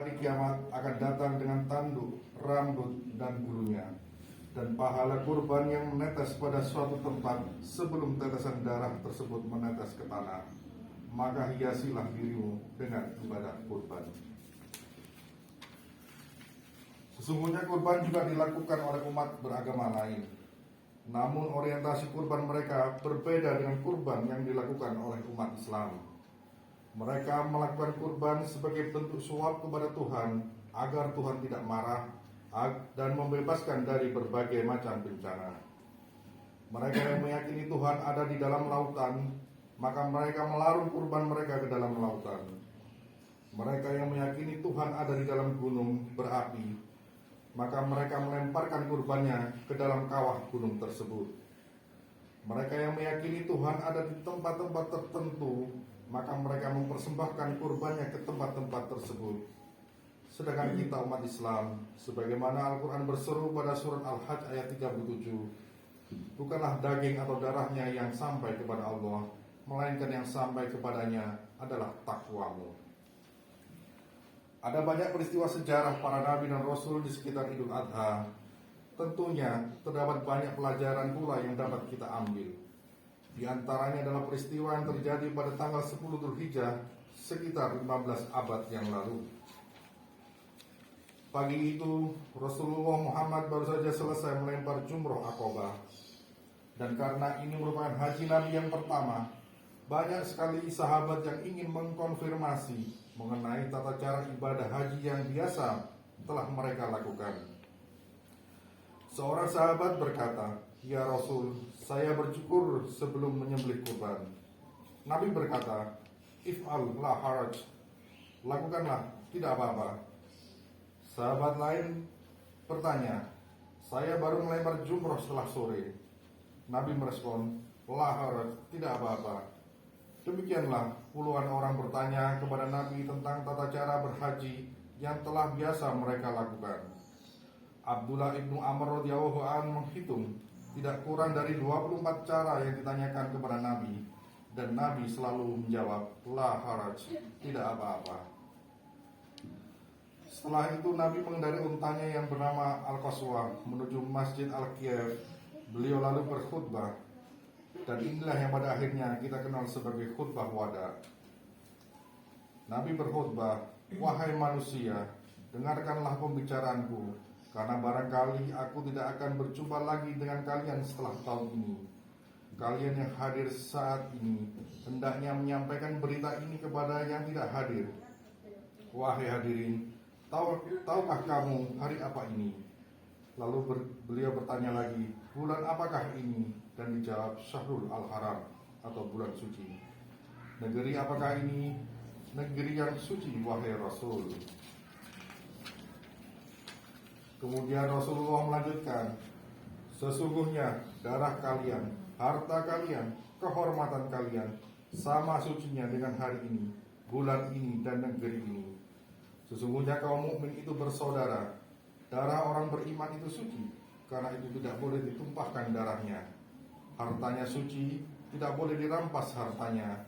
Hari kiamat akan datang dengan tanduk, rambut, dan bulunya, dan pahala kurban yang menetes pada suatu tempat sebelum tetesan darah tersebut menetes ke tanah. Maka hiasilah dirimu dengan ibadah kurban. Sesungguhnya kurban juga dilakukan oleh umat beragama lain. Namun orientasi kurban mereka berbeda dengan kurban yang dilakukan oleh umat Islam. Mereka melakukan kurban sebagai bentuk suap kepada Tuhan agar Tuhan tidak marah dan membebaskan dari berbagai macam bencana. Mereka yang meyakini Tuhan ada di dalam lautan, maka mereka melarung kurban mereka ke dalam lautan. Mereka yang meyakini Tuhan ada di dalam gunung berapi, maka mereka melemparkan kurbannya ke dalam kawah gunung tersebut. Mereka yang meyakini Tuhan ada di tempat-tempat tertentu, maka mereka mempersembahkan kurbannya ke tempat-tempat tersebut. Sedangkan kita umat Islam, sebagaimana Al-Quran berseru pada surat Al-Hajj ayat 37, bukanlah daging atau darahnya yang sampai kepada Allah, melainkan yang sampai kepadanya adalah takwamu. Ada banyak peristiwa sejarah para nabi dan rasul di sekitar Idul Adha. Tentunya terdapat banyak pelajaran pula yang dapat kita ambil. Di antaranya adalah peristiwa yang terjadi pada tanggal 10 Dzulhijjah sekitar 15 abad yang lalu. Pagi itu Rasulullah Muhammad baru saja selesai melempar jumroh Aqabah. Dan karena ini merupakan haji Nabi yang pertama, banyak sekali sahabat yang ingin mengkonfirmasi mengenai tata cara ibadah haji yang biasa telah mereka lakukan. Seorang sahabat berkata, "Ya Rasul, saya bercukur sebelum menyembelih kurban." Nabi berkata, "If'al la haraj." Lakukanlah, tidak apa-apa. Sahabat lain bertanya, "Saya baru melempar jumroh setelah sore." Nabi merespon, "La haraj, tidak apa-apa." Demikianlah puluhan orang bertanya kepada Nabi tentang tata cara berhaji yang telah biasa mereka lakukan. Abdullah ibnu Amr radhiyallahu anhu menghitung tidak kurang dari 24 cara yang ditanyakan kepada Nabi, dan Nabi selalu menjawab, "La haraj, tidak apa-apa." Setelah itu Nabi mengendarai untanya yang bernama Al-Qaswah menuju Masjid Al-Kiyaf. Beliau lalu berkhutbah, dan inilah yang pada akhirnya kita kenal sebagai khutbah wada. Nabi berkhutbah, "Wahai manusia, dengarkanlah pembicaraanku, karena barangkali aku tidak akan berjumpa lagi dengan kalian setelah tahun ini. Kalian yang hadir saat ini hendaknya menyampaikan berita ini kepada yang tidak hadir. Wahai hadirin, tahukah kamu hari apa ini?" Lalu beliau bertanya lagi, "Bulan apakah ini?" Dan dijawab, "Syahrul Al-Haram," atau bulan suci. "Negeri apakah ini?" "Negeri yang suci, wahai Rasul." Kemudian Rasulullah melanjutkan, "Sesungguhnya darah kalian, harta kalian, kehormatan kalian sama sucinya dengan hari ini, bulan ini, dan negeri ini. Sesungguhnya kaum mukmin itu bersaudara. Darah orang beriman itu suci, karena itu tidak boleh ditumpahkan darahnya. Hartanya suci, tidak boleh dirampas hartanya.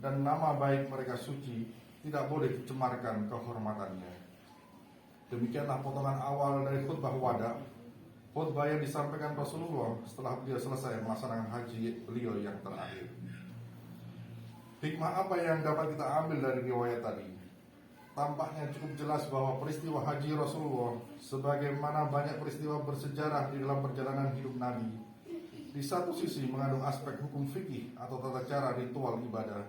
Dan nama baik mereka suci, tidak boleh dicemarkan kehormatannya." Demikianlah potongan awal dari khutbah wada, khutbah yang disampaikan Rasulullah setelah beliau selesai melaksanakan haji beliau yang terakhir. Hikmah apa yang dapat kita ambil dari riwayat tadi? Tampaknya cukup jelas bahwa peristiwa haji Rasulullah, sebagaimana banyak peristiwa bersejarah di dalam perjalanan hidup Nabi, di satu sisi mengandung aspek hukum fikih atau tata cara ritual ibadah,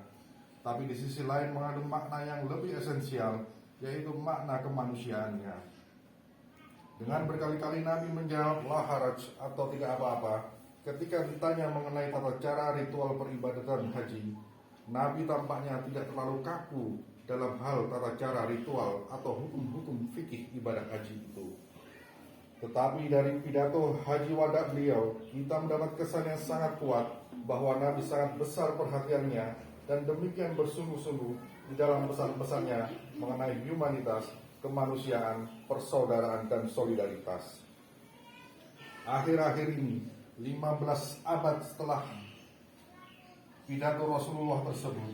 tapi di sisi lain mengandung makna yang lebih esensial, yaitu makna kemanusiaannya. Dengan berkali-kali Nabi menjawab "la haraj" atau tidak apa-apa ketika ditanya mengenai tata cara ritual peribadatan haji. Nabi tampaknya tidak terlalu kaku dalam hal tata cara ritual atau hukum-hukum fikih ibadah haji itu. Tetapi dari pidato haji wada beliau, kita mendapat kesan yang sangat kuat bahwa Nabi sangat besar perhatiannya dan demikian bersungguh-sungguh di dalam pesan-pesannya mengenai humanitas, kemanusiaan, persaudaraan, dan solidaritas. Akhir-akhir ini, 15 abad setelah pidato Rasulullah tersebut,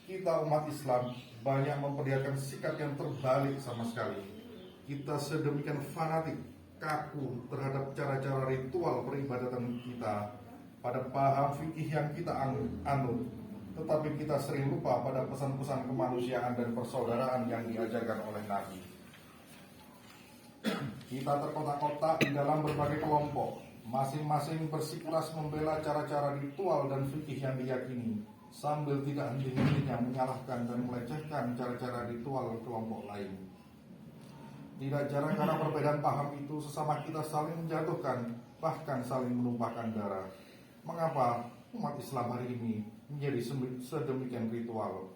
kita umat Islam banyak memperlihatkan sikap yang terbalik sama sekali. Kita sedemikian fanatik, kaku terhadap cara-cara ritual peribadatan kita, pada paham fikih yang kita anut, tetapi kita sering lupa pada pesan-pesan kemanusiaan dan persaudaraan yang diajarkan oleh Nabi. Kita terkotak-kotak di dalam berbagai kelompok, masing-masing bersikeras membela cara-cara ritual dan fikih yang diyakini, sambil tidak henti-hentinya menyalahkan dan melecehkan cara-cara ritual kelompok lain. Tidak jarang karena perbedaan paham itu sesama kita saling menjatuhkan, bahkan saling menumpahkan darah. Mengapa umat Islam hari ini menjadi sedemikian ritual?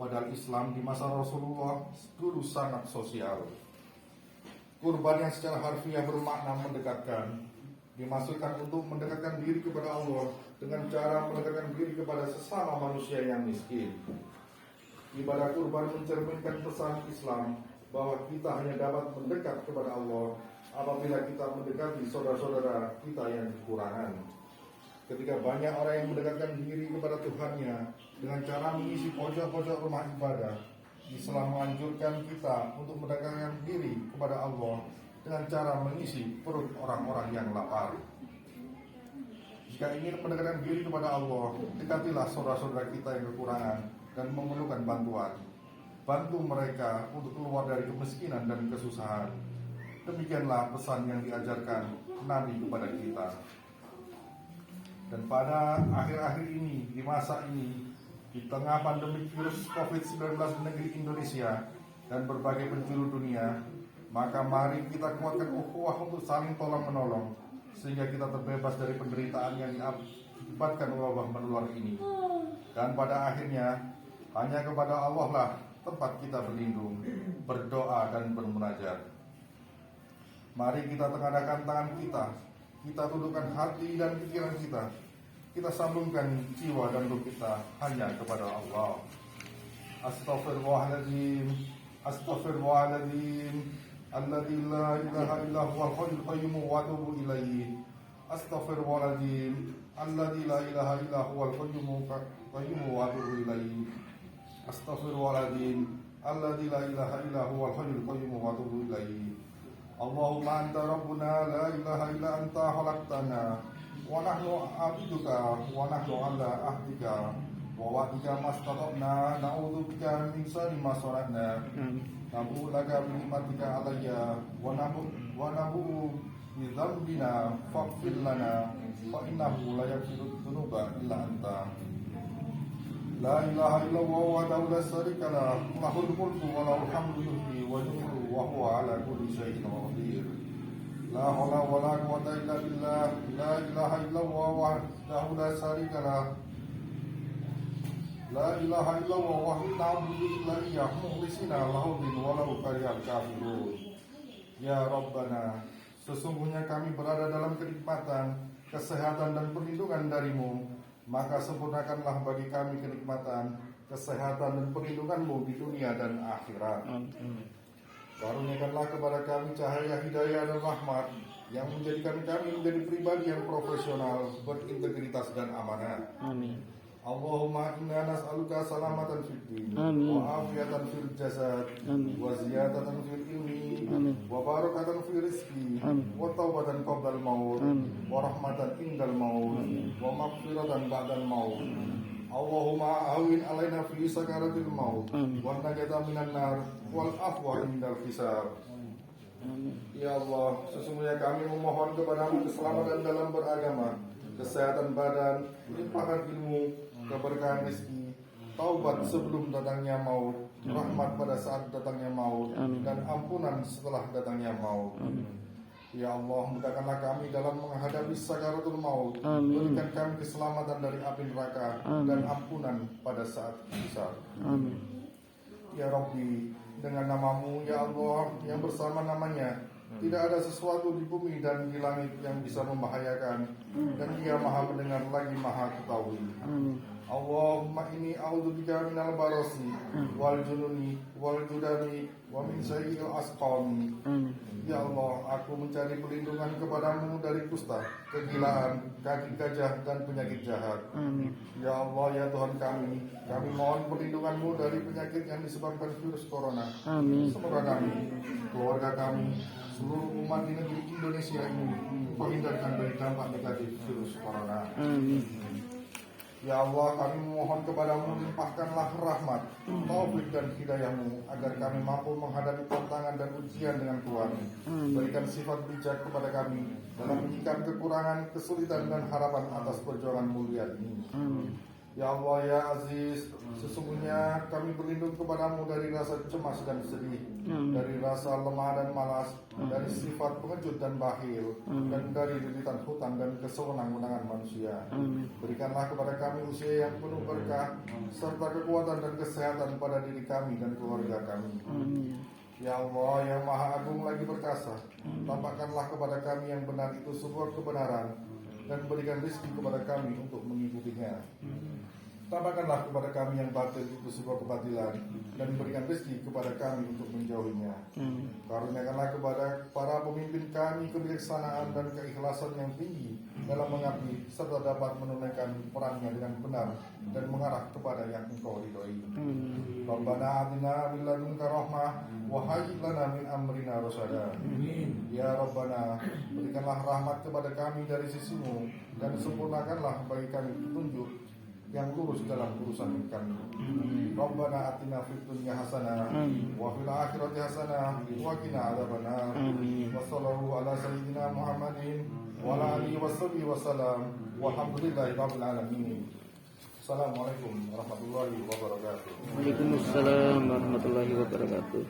Padahal Islam di masa Rasulullah dulu sangat sosial. Kurban yang secara harfiah bermakna mendekatkan, dimaksudkan untuk mendekatkan diri kepada Allah dengan cara mendekatkan diri kepada sesama manusia yang miskin. Ibadah kurban mencerminkan pesan Islam bahwa kita hanya dapat mendekat kepada Allah apabila kita mendekati saudara-saudara kita yang kekurangan. Ketika banyak orang yang mendekatkan diri kepada Tuhannya dengan cara mengisi pojok-pojok rumah ibadah, Islam menganjurkan kita untuk mendekatkan diri kepada Allah dengan cara mengisi perut orang-orang yang lapar. Jika ingin mendekatkan diri kepada Allah, dekatilah saudara-saudara kita yang kekurangan dan memerlukan bantuan. Bantu mereka untuk keluar dari kemiskinan dan kesusahan. Demikianlah pesan yang diajarkan Nabi kepada kita. Dan pada akhir-akhir ini, di masa ini, di tengah pandemi virus COVID-19 di negeri Indonesia dan berbagai penjuru dunia, maka mari kita kuatkan ukhuwah untuk saling tolong-menolong, sehingga kita terbebas dari penderitaan yang diakibatkan wabah menular ini. Dan pada akhirnya, hanya kepada Allah lah tempat kita berlindung, berdoa dan bermunajat. Mari kita tengadahkan tangan kita tundukkan hati dan pikiran kita sambungkan jiwa dan ruh kita hanya kepada Allah. Astaghfirullahaladzim, astaghfirullahaladzim, alladzi la ilaha illa huwal hayyul qayyum wa atubu ilaihi. Astaghfirullahaladzim, alladzi la ilaha illa huwal qayyum wa atubu ilaihi. Astaghfirullahaladzim, alladzi la ilaha illa huwal hayyul qayyum wa atubu ilaihi. Allahumma anta rabbuna la ilaha illa anta khalaqtana wa nahnu abduka wa nahnu ala ahdika wa wa'dika mastata'na na'udzubika min syarri ma sana'na nabu laka bi ni'matika alayya wa nabu bi dzambina faghfir lana fa innahu la yaghfiru dzunuba illa anta. La ilaha illallah wahdahu la syarika lah, lahul mulku wa lahul hamdu yuhyi wa yumiitu wa huwa ala kulli syai'in qadir. La haula wa la quwwata illa billah. La ilaha illallah wahdahu la syarika lah. La ilaha illallah wa na'budu illa iyyahu mukhlishina lahu din wa lahu karihal kafirun. Ya Rabbana, sesungguhnya kami berada dalam kenikmatan, kesehatan dan perlindungan darimu. Maka sempurnakanlah bagi kami kenikmatan, kesehatan dan perlindungan-Mu di dunia dan akhirat. Karuniakanlah kepada kami cahaya hidayah dan rahmat yang menjadikan kami menjadi pribadi yang profesional, berintegritas dan amanah. Amin. Allahumma inna nas'aluka salamatan fid din wa afiyatan fil jasad wa ziyadatan fil ilmi wa barakatan fil rizqi wa taubatan qabla al-maut wa rahmatan indal maut wa maghfiratan ba'dal maut. Allahumma ahwin alaina fi sakaratil maut wa najata minan nar wal afwa indal hisab. Ya Allah, sesungguhnya kami memohon kepadamu keselamatan dalam beragama, kesehatan badan, limpahan ilmu, keberkahan rezeki, taubat sebelum datangnya maut, rahmat pada saat datangnya maut, dan ampunan setelah datangnya maut. Ya Allah, mudahkanlah kami dalam menghadapi sakaratul maut, berikan kami keselamatan dari api neraka dan ampunan pada saat hisab. Ya Rabbi, dengan namamu ya Allah yang bersama namanya tidak ada sesuatu di bumi dan di langit yang bisa membahayakan, dan Dia Maha mendengar lagi Maha ketahui. Allahumma inni a'udzubika minal barasi wal jununi wal judami wa min sayyi'il asqami. Ya Allah, aku mencari perlindungan kepadamu dari kusta, kegilaan, kaki gajah, dan penyakit jahat. Ya Allah, ya Tuhan kami mohon perlindunganmu dari penyakit yang disebabkan virus corona. Semoga kami, keluarga kami, seluruh umat di negeri Indonesia ini terhindarkan dari dampak negatif virus corona. Ya Allah, kami memohon kepadamu, limpahkanlah rahmat, taufik dan hidayahmu, agar kami mampu menghadapi tantangan dan ujian dengan kuat. Berikan sifat bijak kepada kami dalam menyikapi kekurangan, kesulitan dan harapan atas perjuangan mulia ini. Ya Allah, ya Aziz, sesungguhnya kami berlindung kepadamu dari rasa cemas dan sedih, dari rasa lemah dan malas, dari sifat pengecut dan bakhil, dan dari lilitan hutang dan kesewenang-wenangan manusia. Berikanlah kepada kami usia yang penuh berkah, serta kekuatan dan kesehatan pada diri kami dan keluarga kami. Ya Allah, yang Maha Agung lagi perkasa, tampakkanlah kepada kami yang benar itu sebuah kebenaran, dan berikan rezeki kepada kami untuk mengikutinya. Tampakkanlah kepada kami yang batil itu sebuah kebatilan, dan berikan rezeki kepada kami untuk menjauhinya. Karuniakanlah kepada para pemimpin kami kebijaksanaan dan keikhlasan yang tinggi dalam mengabdi, serta dapat menunaikan perannya dengan benar dan mengarah kepada yang Engkau ridhoi. Rabbana atina min ladunka rahmah wa hayyi lana min amrina rasyada. Ya Rabbana, berikanlah rahmat kepada kami dari sisimu, dan sempurnakanlah bagi kami petunjuk yang lurus dalam urusan kami. Rabbana atina fid dunya hasanah wa fil akhirati hasanah wa qina adzabannar. Wa sallallahu ala sayyidina Muhammadin wa ala alihi washabihi wasallam. Walhamdulillahi rabbil alamin. Assalamualaikum warahmatullahi wabarakatuh. Waalaikumsalam warahmatullahi wabarakatuh.